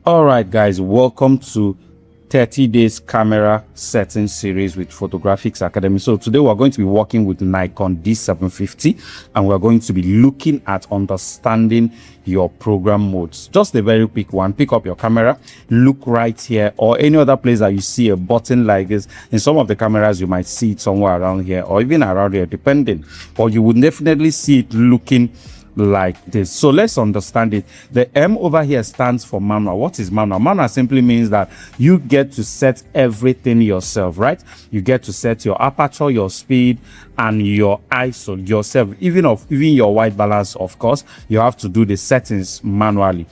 All right, guys, welcome to 30 days camera setting series with Photographics Academy. So today we're going to be working with Nikon D750 and we're going to be looking at understanding your program modes. Just a very quick one. Pick up your camera, look right here or any other place that you see a button like this. In some of the cameras you might see it somewhere around here or even around here depending, or you would definitely see it looking like this. So let's understand it. The M over here stands for manual. What is manual? Manual simply means that you get to set everything yourself, right? You get to set your aperture, your speed, and your ISO yourself. Even your white balance, of course, you have to do the settings manually.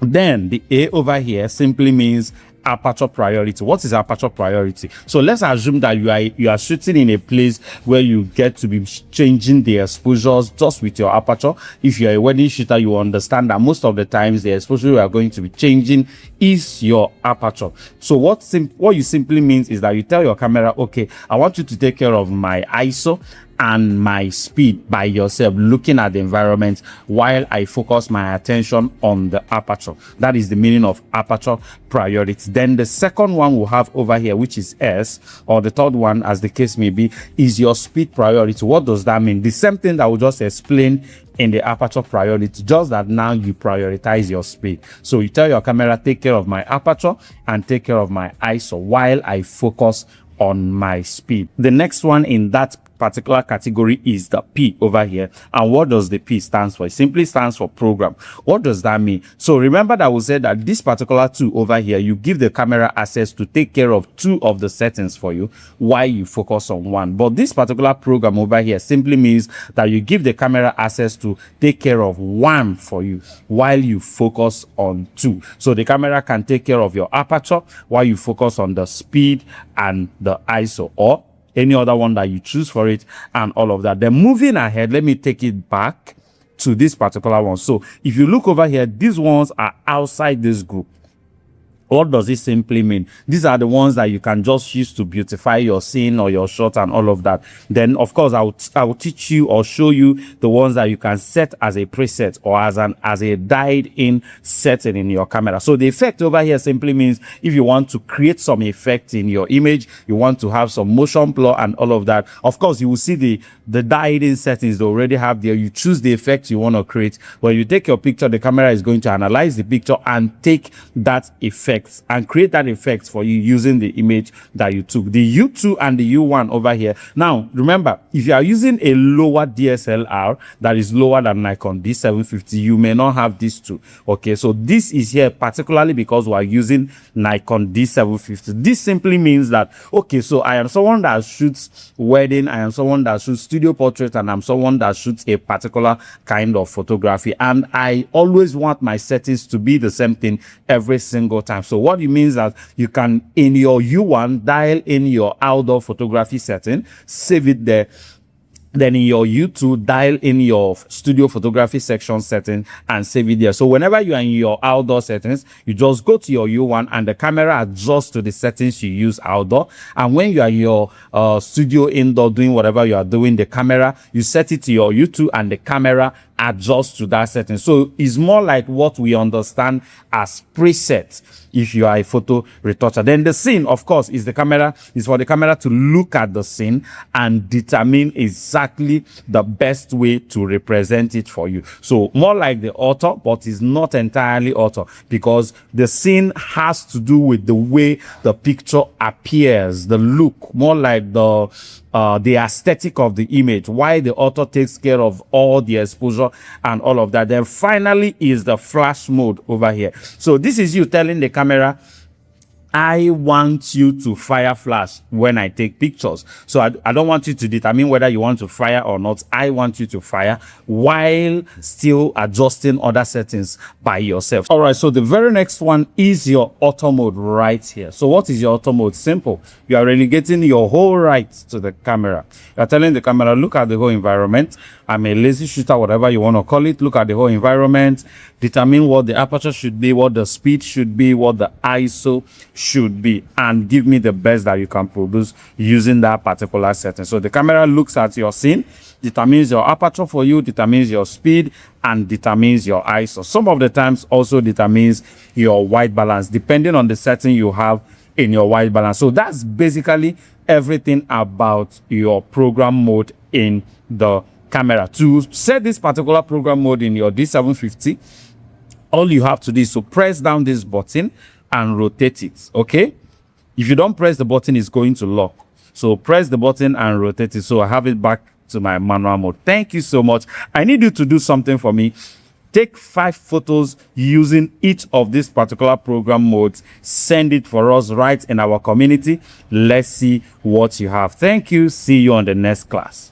Then the A over here simply means aperture priority. What is aperture priority? So let's assume that you are shooting in a place where you get to be changing the exposures just with your aperture. If you're a wedding shooter, you understand that most of the times the exposure you are going to be changing is your aperture. So what you simply means is that you tell your camera, okay, I want you to take care of my ISO and my speed by yourself, looking at the environment while I focus my attention on the aperture. That is the meaning of aperture priority. Then the second one we'll have over here, which is S, or the third one, as the case may be, is your speed priority. What does that mean? The same thing that we just explained in the aperture priority, just that now you prioritize your speed. So you tell your camera, take care of my aperture and take care of my ISO while I focus on my speed. The next one in that particular category is the P over here. And what does the P stands for? It simply stands for program. What does that mean? So remember that we said that this particular two over here, you give the camera access to take care of two of the settings for you while you focus on one. But this particular program over here simply means that you give the camera access to take care of one for you while you focus on two. So the camera can take care of your aperture while you focus on the speed and the ISO, or any other one that you choose for it, and all of that. Then moving ahead, let me take it back to this particular one. So if you look over here, these ones are outside this group. What does it simply mean? These are the ones that you can just use to beautify your scene or your shot and all of that. Then, of course, I will teach you or show you the ones that you can set as a preset or as a dialed-in setting in your camera. So the effect over here simply means if you want to create some effect in your image, you want to have some motion blur and all of that. Of course, you will see the dialed-in settings they already have there. You choose the effect you want to create. When you take your picture, the camera is going to analyze the picture and take that effect and create that effect for you using the image that you took. The U2 and the U1 over here. Now, remember, if you are using a lower DSLR that is lower than Nikon D750, you may not have these two. Okay, so this is here particularly because we are using Nikon D750. This simply means that, okay, so I am someone that shoots wedding, I am someone that shoots studio portrait, and I'm someone that shoots a particular kind of photography, and I always want my settings to be the same thing every single time. So what it means that you can, in your U1, dial in your outdoor photography setting, save it there. Then in your U2, dial in your studio photography section setting and save it there. So whenever you are in your outdoor settings, you just go to your U1 and the camera adjusts to the settings you use outdoor. And when you are in your studio indoor doing whatever you are doing, the camera, you set it to your U2 and the camera adjusts to that setting. So it's more like what we understand as presets if you are a photo retoucher. Then the scene, of course, is for the camera to look at the scene and determine exactly the best way to represent it for you. So more like the author, but it's not entirely author, because the scene has to do with the way the picture appears, the look, more like the aesthetic of the image, why the author takes care of all the exposure and all of that. Then finally is the flash mode over here. So this is you telling the camera, I want you to fire flash when I take pictures. So I don't want you to determine whether you want to fire or not. I want you to fire while still adjusting other settings by yourself. All right, so the very next one is your auto mode right here. So what is your auto mode? Simple. You are relegating your whole rights to the camera. You are telling the camera, look at the whole environment. I'm a lazy shooter, whatever you want to call it. Look at the whole environment. Determine what the aperture should be, what the speed should be, what the ISO should be and give me the best that you can produce using that particular setting. So the camera looks at your scene, determines your aperture for you, determines your speed, and determines your ISO. Some of the times also determines your white balance, depending on the setting you have in your white balance. So that's basically everything about your program mode in the camera. To set this particular program mode in your D750, all you have to do is to press down this button and rotate it. Okay, if you don't press the button, it's going to lock. So press the button and rotate it. So I have it back to my manual mode. Thank you so much. I need you to do something for me. Take 5 photos using each of these particular program modes. Send it for us right in our community. Let's see what you have. Thank you. See you on the next class.